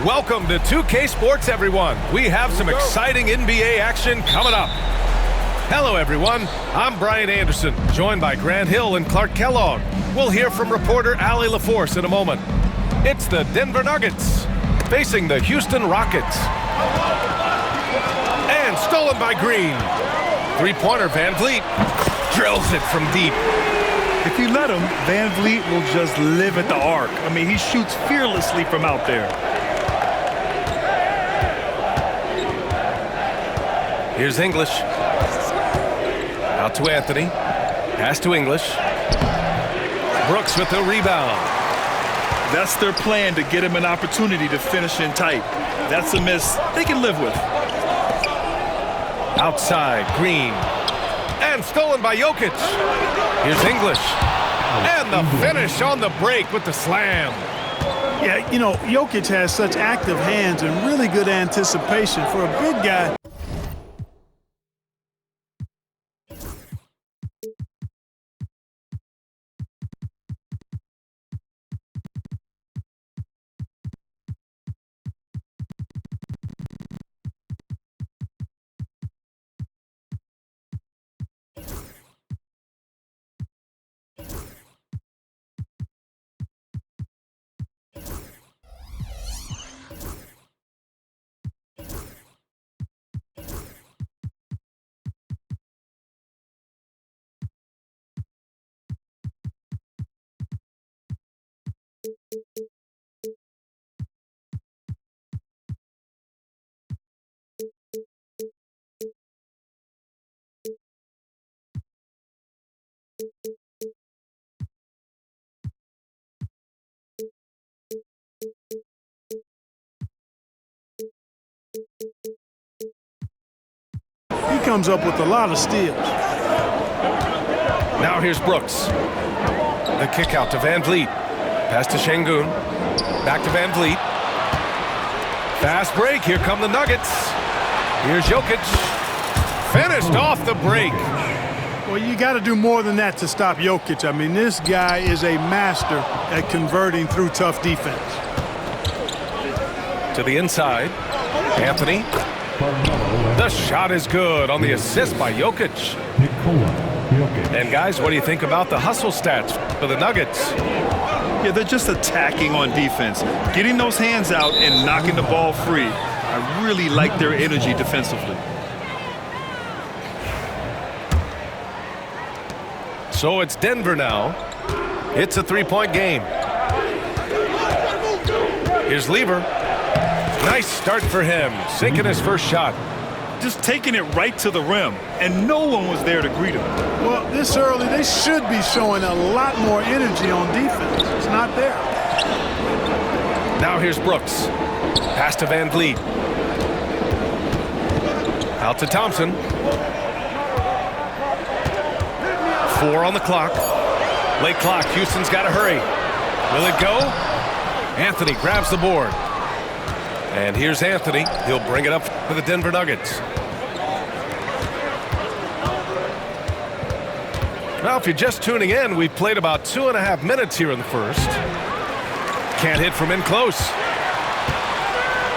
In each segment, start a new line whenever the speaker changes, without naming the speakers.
Welcome to 2K Sports, everyone. We have some exciting NBA action coming up. Hello, everyone. I'm Brian Anderson, joined by Grant Hill and Clark Kellogg. We'll hear from reporter Allie LaForce in a moment. It's the Denver Nuggets facing the Houston Rockets. And stolen by Green. Three-pointer, Van Vliet drills it from deep.
If you let him, Van Vliet will just live at the arc. I mean, he shoots fearlessly from out there.
Here's English. Out to Anthony. Pass to English. Brooks with the rebound.
That's their plan, to get him an opportunity to finish in tight. That's a miss they can live with.
Outside, Green. And stolen by Jokic. Here's English. And the finish on the break with the slam.
Yeah, you know, Jokic has such active hands and really good anticipation for a big guy. He comes up with a lot of steals.
Now here's Brooks. The kick out to Van Vliet. Pass to Şengün. Back to Van Vliet. Fast break. Here come the Nuggets. Here's Jokic. Finished off the break.
Well, you got to do more than that to stop Jokic. I mean, this guy is a master at converting through tough defense.
To the inside. Anthony. The shot is good on the assist by Jokic. And guys, what do you think about the hustle stats for the Nuggets?
Yeah, they're just attacking on defense, getting those hands out and knocking the ball free. I really like their energy defensively.
So it's Denver now. It's a three-point game. Here's Lever. Nice start for him, sinking his first shot.
Just taking it right to the rim, and no one was there to greet him.
Well, this early, they should be showing a lot more energy on defense. It's not there.
Now here's Brooks. Pass to Van Vliet. Out to Thompson. 4 on the clock. Late clock. Houston's got to hurry. Will it go? Anthony grabs the board. And here's Anthony. He'll bring it up for the Denver Nuggets. Well, if you're just tuning in, we've played about 2.5 minutes here in the first. Can't hit from in close.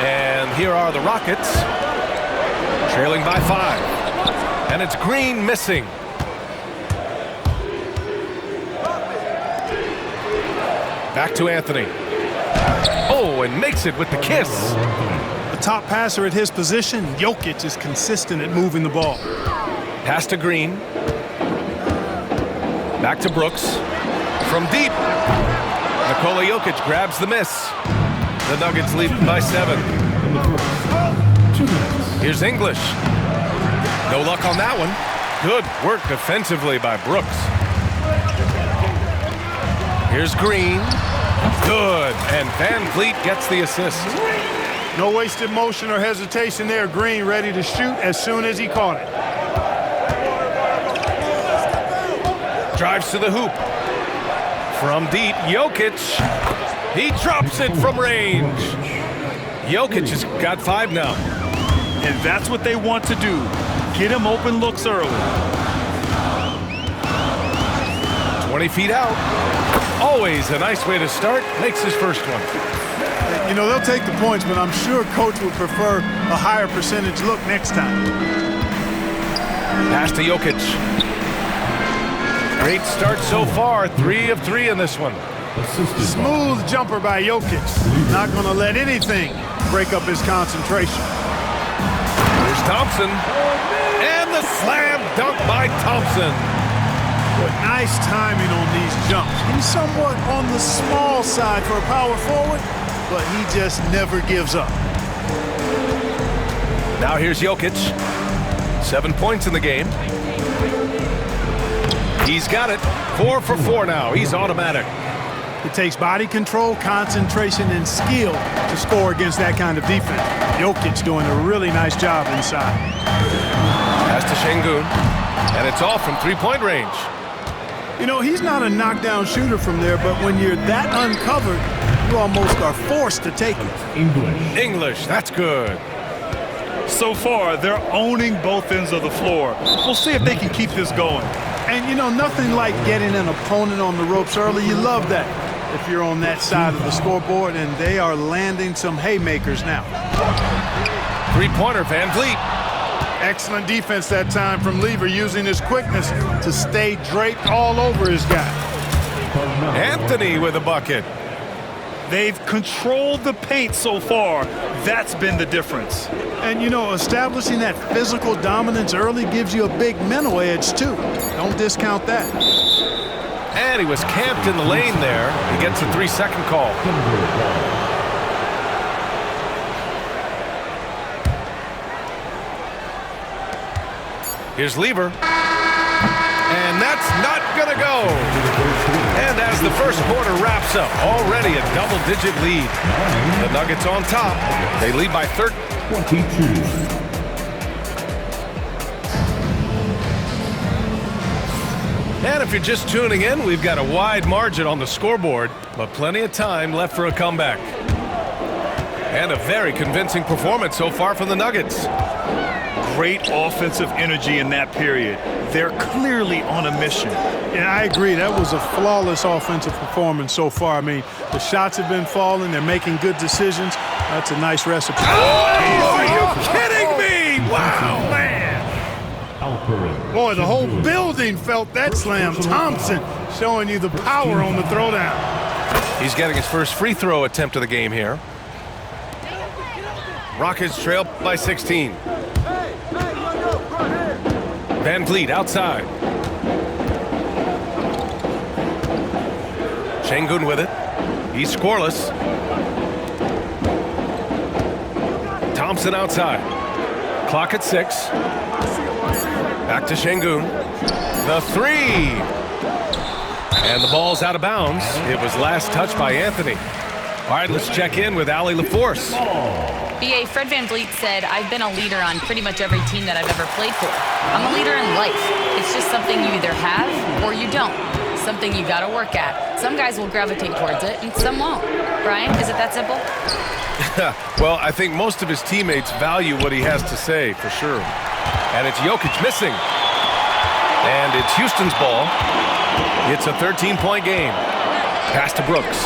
And here are the Rockets, trailing by 5. And it's Green missing. Back to Anthony. Oh, and makes it with the kiss.
The top passer at his position, Jokic, is consistent at moving the ball.
Pass to Green. Back to Brooks. From deep. Nikola Jokic grabs the miss. The Nuggets lead by 7. Here's English. No luck on that one. Good work defensively by Brooks. Here's Green. Good, and Van Vliet gets the assist.
No wasted motion or hesitation there. Green ready to shoot as soon as he caught it.
Drives to the hoop. From deep, Jokic. He drops it from range. Jokic has got 5 now.
And that's what they want to do. Get him open looks early.
20 feet out. Always a nice way to start. Makes his first one.
You know, they'll take the points, but I'm sure coach would prefer a higher percentage look next time.
Pass to Jokic. Great start so far. 3 of 3 in this one.
Smooth jumper by Jokic. Not going to let anything break up his concentration.
Here's Thompson. And the slam dunk by Thompson.
But nice timing on these jumps. He's somewhat on the small side for a power forward, but he just never gives up.
Now here's Jokic. 7 points in the game. He's got it. 4 for 4 now. He's automatic.
It takes body control, concentration, and skill to score against that kind of defense. Jokic doing a really nice job inside.
Pass to Şengün. And it's off from three-point range.
You know, he's not a knockdown shooter from there, but when you're that uncovered, you almost are forced to take it.
English, that's good.
So far, they're owning both ends of the floor. We'll see if they can keep this going.
And, you know, nothing like getting an opponent on the ropes early. You love that if you're on that side of the scoreboard, and they are landing some haymakers now.
Three-pointer, Van Vliet.
Excellent defense that time from Lever, using his quickness to stay draped all over his guy.
Anthony with a bucket.
They've controlled the paint so far. That's been the difference.
And, you know, establishing that physical dominance early gives you a big mental edge, too. Don't discount that.
And he was camped in the lane there. He gets a 3-second call. Here's Lever. And that's not going to go. And as the first quarter wraps up, already a double-digit lead. The Nuggets on top. They lead by 22. And if you're just tuning in, we've got a wide margin on the scoreboard, but plenty of time left for a comeback. And a very convincing performance so far from the Nuggets.
Great offensive energy in that period. They're clearly on a mission.
Yeah, I agree. That was a flawless offensive performance so far. I mean, the shots have been falling. They're making good decisions. That's a nice recipe.
Oh, are you kidding me? Wow, man.
Boy, the whole building felt that slam. Thompson showing you the power on the throwdown.
He's getting his first free throw attempt of the game here. Rockets trail by 16. Van Vliet outside. Şengün with it. He's scoreless. Thompson outside. Clock at 6. Back to Şengün. The three. And the ball's out of bounds. It was last touched by Anthony. All right, let's check in with Allie LaForce.
B.A. Fred Van Vliet said, I've been a leader on pretty much every team that I've ever played for. I'm a leader in life. It's just something you either have or you don't. Something you gotta work at. Some guys will gravitate towards it and some won't. Brian, is it that simple?
Well, I think most of his teammates value what he has to say, for sure. And it's Jokic missing. And it's Houston's ball. It's a 13-point game. Pass to Brooks.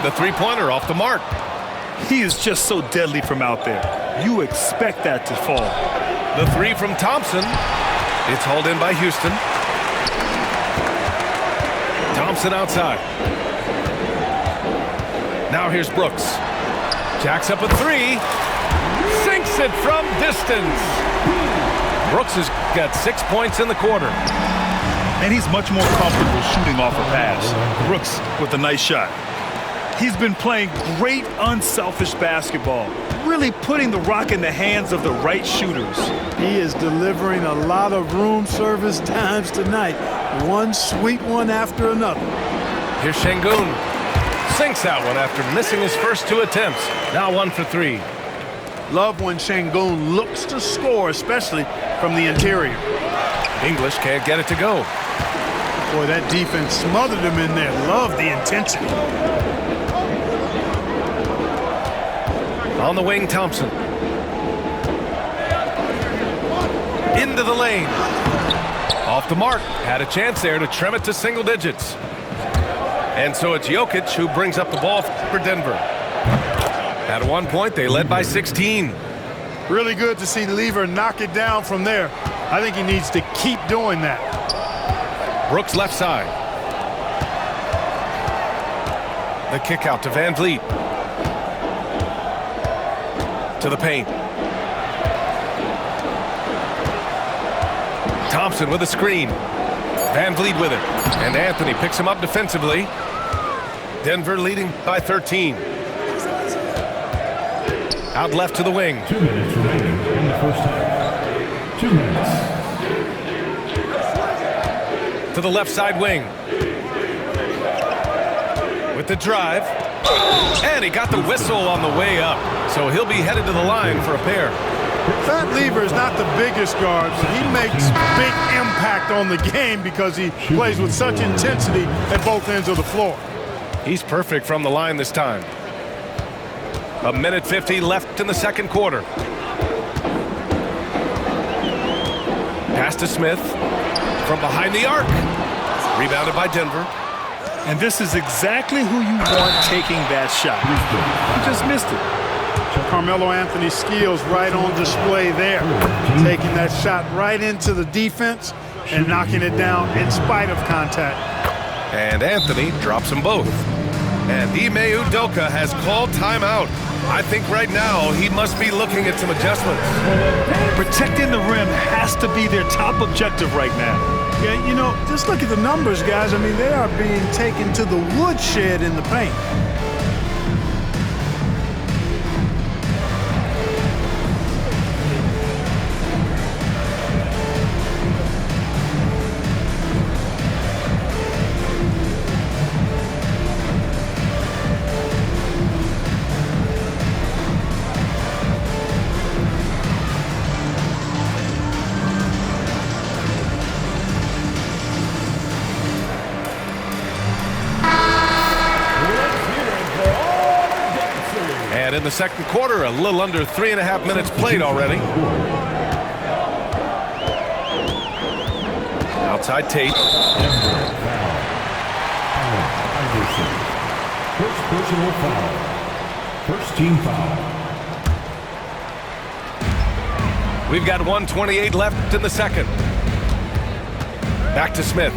The three-pointer off the mark.
He is just so deadly from out there. You expect that to fall.
The three from Thompson. It's hauled in by Houston. Thompson outside. Now here's Brooks. Jacks up a three. Sinks it from distance. Brooks has got 6 points in the quarter.
And he's much more comfortable shooting off a pass. Brooks with a nice shot. He's been playing great unselfish basketball, really putting the rock in the hands of the right shooters.
He is delivering a lot of room service times tonight. One sweet one after another.
Here's Şengün. Sinks that one after missing his first 2 attempts. Now 1 for 3.
Love when Şengün looks to score, especially from the interior.
English can't get it to go.
Boy, that defense smothered him in there. Love the intensity.
On the wing, Thompson. Into the lane. Off the mark. Had a chance there to trim it to single digits. And so it's Jokic who brings up the ball for Denver. At one point, they led by 16.
Really good to see Lever knock it down from there. I think he needs to keep doing that.
Brooks left side. The kick out to Van Vliet. To the paint. Thompson with a screen. Van Vliet with it. And Anthony picks him up defensively. Denver leading by 13. Out left to the wing.
2 minutes remaining in the first half. 2 minutes.
To the left side wing. With the drive. And he got the whistle on the way up. So he'll be headed to the line for a pair.
Thad Lever is not the biggest guard, but he makes big impact on the game because he plays with such intensity at both ends of the floor.
He's perfect from the line this time. 1:50 left in the second quarter. Pass to Smith from behind the arc. Rebounded by Denver.
And this is exactly who you want taking that shot. He just missed it.
Carmelo Anthony's skills right on display there. Taking that shot right into the defense and knocking it down in spite of contact.
And Anthony drops them both. And Ime Udoka has called timeout. I think right now he must be looking at some adjustments.
Protecting the rim has to be their top objective right now.
Yeah, you know, just look at the numbers, guys. I mean, they are being taken to the woodshed in the paint.
And in the second quarter, a little under 3.5 minutes played already. Outside Tate.
First personal foul. First team foul.
We've got 1:28 left in the second. Back to Smith.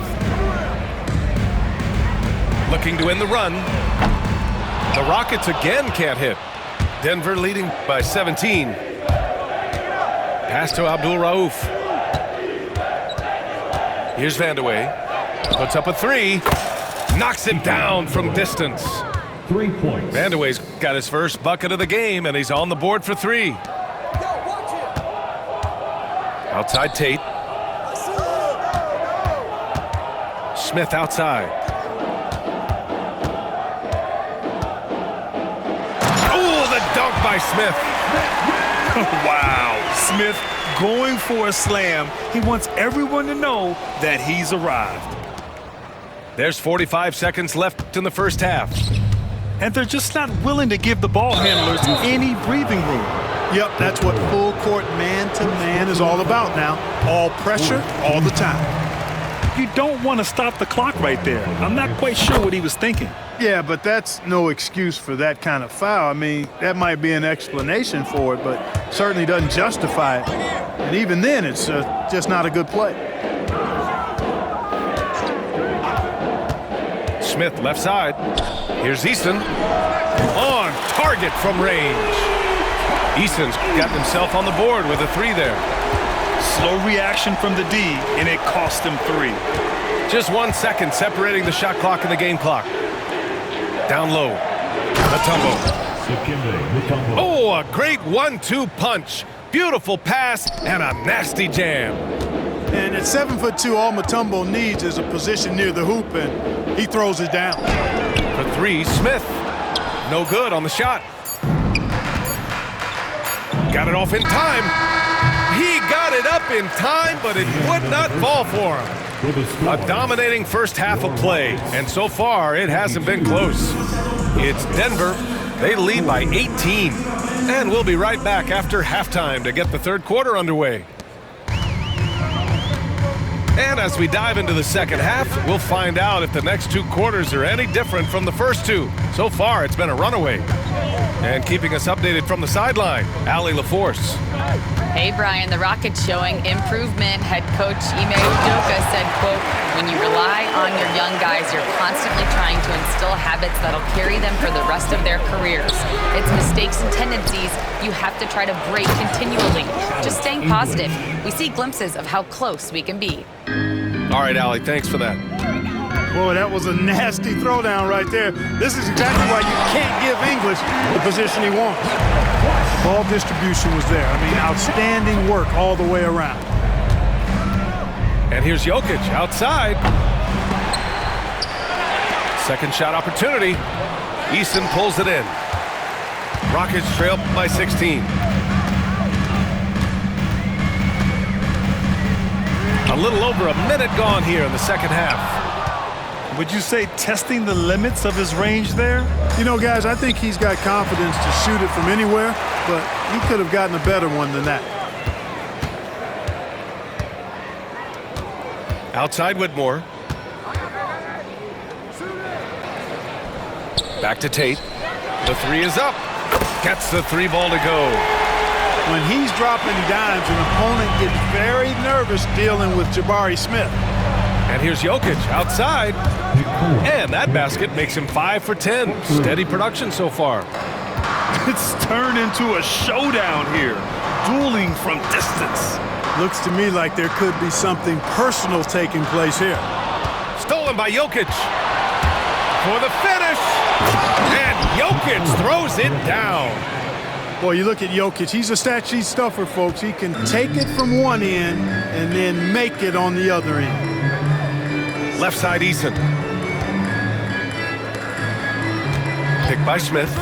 Looking to win the run. The Rockets again can't hit. Denver leading by 17. Pass to Abdul Rauf. Here's Vandeweghe. Puts up a three. Knocks it down from distance.
3 points.
Vandeweghe's got his first bucket of the game, and he's on the board for three. Outside Tate. Smith outside. By Smith.
Wow. Smith going for a slam. He wants everyone to know that he's arrived.
There's 45 seconds left in the first half.
And they're just not willing to give the ball handlers any breathing room.
Yep, that's what full court man-to-man is all about now. All pressure, all the time.
You don't want to stop the clock right there. I'm not quite sure what he was thinking.
Yeah, but that's no excuse for that kind of foul. I mean, that might be an explanation for it, but certainly doesn't justify it. And even then, it's just not a good play.
Smith left side. Here's Easton. On target from range. Easton's gotten himself on the board with a three there.
Slow reaction from the D, and it cost him three.
Just 1 second separating the shot clock and the game clock. Down low. Mutombo. Oh, a great 1-2 punch. Beautiful pass and a nasty jam.
And at 7'2", all Mutombo needs is a position near the hoop, and he throws it down.
For three, Smith. No good on the shot. Got it off in time. He got it up in time, but it would not fall for him. A dominating first half of play, and so far it hasn't been close. It's Denver. They lead by 18. And we'll be right back after halftime to get the third quarter underway. And as we dive into the second half, we'll find out if the next 2 quarters are any different from the first 2. So far, it's been a runaway. And keeping us updated from the sideline, Allie LaForce.
Hey, Brian, the Rockets showing improvement. Head coach Ime Udoka said, quote, when you rely on your young guys, you're constantly trying to instill habits that'll carry them for the rest of their careers. It's mistakes and tendencies you have to try to break continually. Just staying positive. We see glimpses of how close we can be.
All right, Allie, thanks for that.
Boy, that was a nasty throwdown right there. This is exactly why you can't give English the position he wants. Ball distribution was there. I mean, outstanding work all the way around.
And here's Jokic outside. Second shot opportunity. Eason pulls it in. Rockets trail by 16. A little over a minute gone here in the second half.
Would you say testing the limits of his range there?
You know, guys, I think he's got confidence to shoot it from anywhere, but he could have gotten a better one than that.
Outside Whitmore. Back to Tate. The 3 is up. Gets the 3 ball to go.
When he's dropping dimes, an opponent gets very nervous dealing with Jabari Smith.
And here's Jokic outside. And that basket makes him 5 for 10. Steady production so far.
It's turned into a showdown here. Dueling from distance.
Looks to me like there could be something personal taking place here.
Stolen by Jokic. For the finish. And Jokic throws it down.
Boy, you look at Jokic. He's a stat sheet stuffer, folks. He can take it from one end and then make it on the other end.
Left side Eason. Picked by Smith.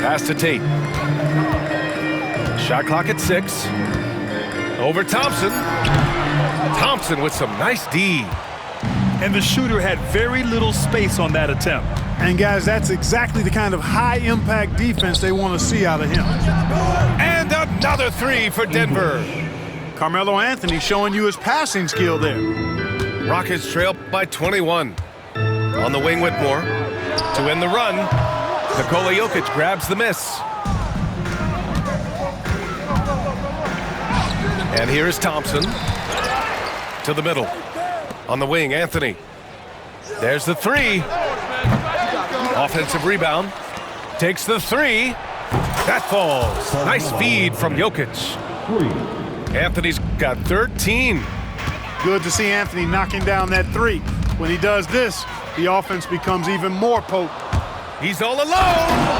Pass to Tate. Shot clock at 6. Over Thompson. Thompson with some nice D.
And the shooter had very little space on that attempt.
And guys, that's exactly the kind of high-impact defense they want to see out of him.
And another 3 for Denver.
Carmelo Anthony showing you his passing skill there.
Rockets trail by 21. On the wing, Whitmore. To end the run, Nikola Jokic grabs the miss. And here is Thompson. To the middle. On the wing, Anthony. There's the 3. Offensive rebound. Takes the 3. That falls. Nice feed from Jokic. Anthony's got 13.
Good to see Anthony knocking down that 3. When he does this, the offense becomes even more potent.
He's all alone.